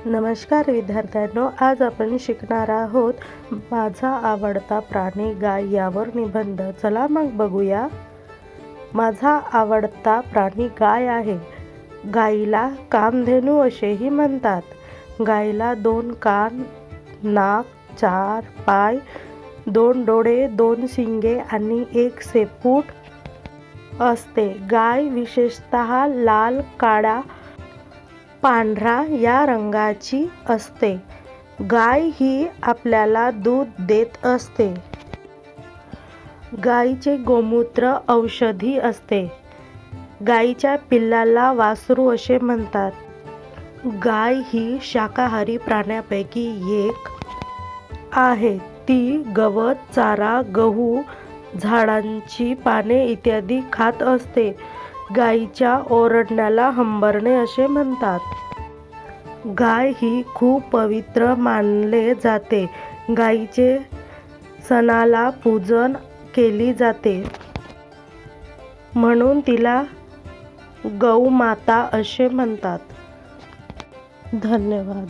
नमस्कार विद्यार्थ्यांनो, आज आपण शिकणार आहोत माझा आवडता प्राणी गाय यावर निबंध। चला मग बघूया। माझा आवडता प्राणी गाय आहे। गायीला कामधेनू असेही म्हणतात। गायीला 2 कान, नाक, 4 पाय, 2 डोळे, 2 शिंगे आणि 1 शेपूट असते। गाय विशेषतः लाल, काळा, पांढरा या रंगाची असते। गाय ही आपल्याला दूध देत असते। गायीचे गोमूत्र औषधी असते। गायीच्या पिल्लाला वासरू असे म्हणतात। गाय ही शाकाहारी प्राण्यांपैकी एक आहे। ती गवत, चारा, गहू, झाडांची पाने इत्यादी खात असते। गायीच्या ओरडण्याला हंबरणे असे म्हणतात। गाय ही खूप पवित्र मानले जाते। गायीचे सणाला पूजन केली जाते, म्हणून तिला गौमाता असे म्हणतात। धन्यवाद।